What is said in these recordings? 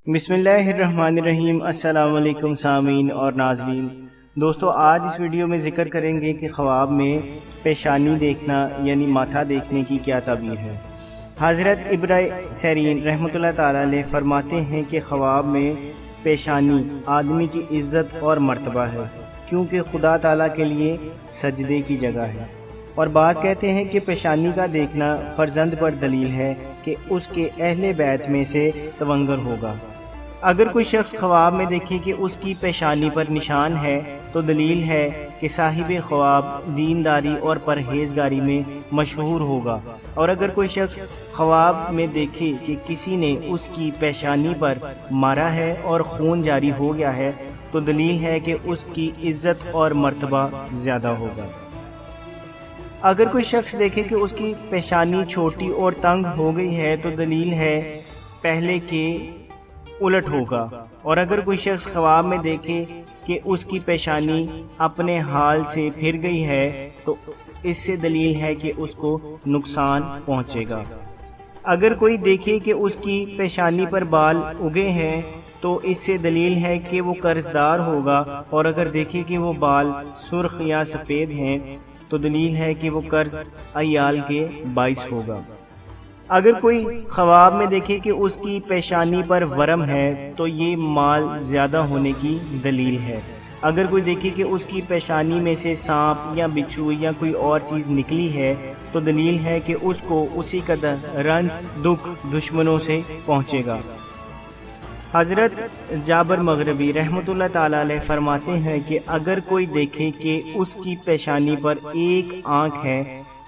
بسم اللہ الرحمن الرحیم۔ السلام علیکم سامعین اور ناظرین۔ دوستو، آج اس ویڈیو میں ذکر کریں گے کہ خواب میں پیشانی دیکھنا یعنی ماتھا دیکھنے کی کیا تعبیر ہے۔ حضرت ابن سیرین رحمۃ اللہ تعالی علیہ فرماتے ہیں کہ خواب میں پیشانی آدمی کی عزت اور مرتبہ ہے، کیونکہ خدا تعالیٰ کے لیے سجدے کی جگہ ہے، اور بعض کہتے ہیں کہ پیشانی کا دیکھنا فرزند پر دلیل ہے کہ اس کے اہل بیت میں سے تونگر ہوگا۔ اگر کوئی شخص خواب میں دیکھے کہ اس کی پیشانی پر نشان ہے تو دلیل ہے کہ صاحب خواب دینداری اور پرہیزگاری میں مشہور ہوگا، اور اگر کوئی شخص خواب میں دیکھے کہ کسی نے اس کی پیشانی پر مارا ہے اور خون جاری ہو گیا ہے تو دلیل ہے کہ اس کی عزت اور مرتبہ زیادہ ہوگا۔ اگر کوئی شخص دیکھے کہ اس کی پیشانی چھوٹی اور تنگ ہو گئی ہے تو دلیل ہے پہلے کے الٹ ہوگا، اور اگر کوئی شخص خواب میں دیکھے کہ اس کی پیشانی اپنے حال سے پھر گئی ہے تو اس سے دلیل ہے کہ اس کو نقصان پہنچے گا۔ اگر کوئی دیکھے کہ اس کی پیشانی پر بال اگے ہیں تو اس سے دلیل ہے کہ وہ قرض دار ہوگا، اور اگر دیکھے کہ وہ بال سرخ یا سفید ہیں تو دلیل ہے کہ وہ قرض عیال کے باعث ہوگا۔ اگر کوئی خواب میں دیکھے کہ اس کی پیشانی پر ورم ہے تو یہ مال زیادہ ہونے کی دلیل ہے۔ اگر کوئی دیکھے کہ اس کی پیشانی میں سے سانپ یا بچھو یا کوئی اور چیز نکلی ہے تو دلیل ہے کہ اس کو اسی قدر رنج دکھ دشمنوں سے پہنچے گا۔ حضرت جابر مغربی رحمۃ اللہ تعالی علیہ فرماتے ہیں کہ اگر کوئی دیکھے کہ اس کی پیشانی پر ایک آنکھ ہے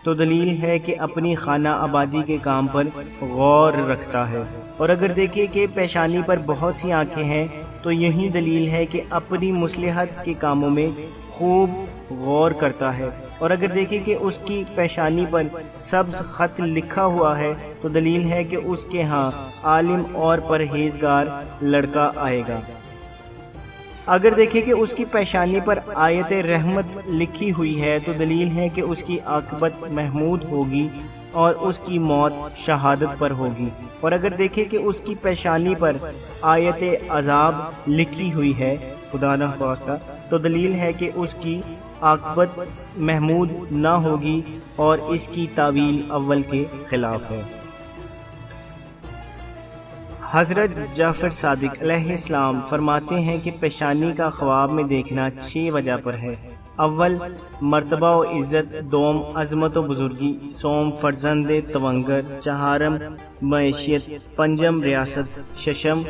تو دلیل ہے کہ اپنی خانہ آبادی کے کام پر غور رکھتا ہے، اور اگر دیکھے کہ پیشانی پر بہت سی آنکھیں ہیں تو یہی دلیل ہے کہ اپنی مصلحت کے کاموں میں خوب غور کرتا ہے، اور اگر دیکھے کہ اس کی پیشانی پر سبز خط لکھا ہوا ہے تو دلیل ہے کہ اس کے ہاں عالم اور پرہیزگار لڑکا آئے گا۔ اگر دیکھے کہ اس کی پیشانی پر آیت رحمت لکھی ہوئی ہے تو دلیل ہے کہ اس کی عاقبت محمود ہوگی اور اس کی موت شہادت پر ہوگی، اور اگر دیکھے کہ اس کی پیشانی پر آیت عذاب لکھی ہوئی ہے خدا نہ خواستہ تو دلیل ہے کہ اس کی عاقبت محمود نہ ہوگی اور اس کی تعویل اول کے خلاف ہے۔ حضرت جعفر صادق علیہ السلام فرماتے ہیں کہ پیشانی کا خواب میں دیکھنا 6 وجہ پر ہے۔ اول مرتبہ و عزت، دوم عظمت و بزرگی، سوم فرزند تونگر، چہارم معیشت، پنجم ریاست، ششم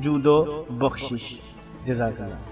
جود و بخشش۔ جزاک اللہ۔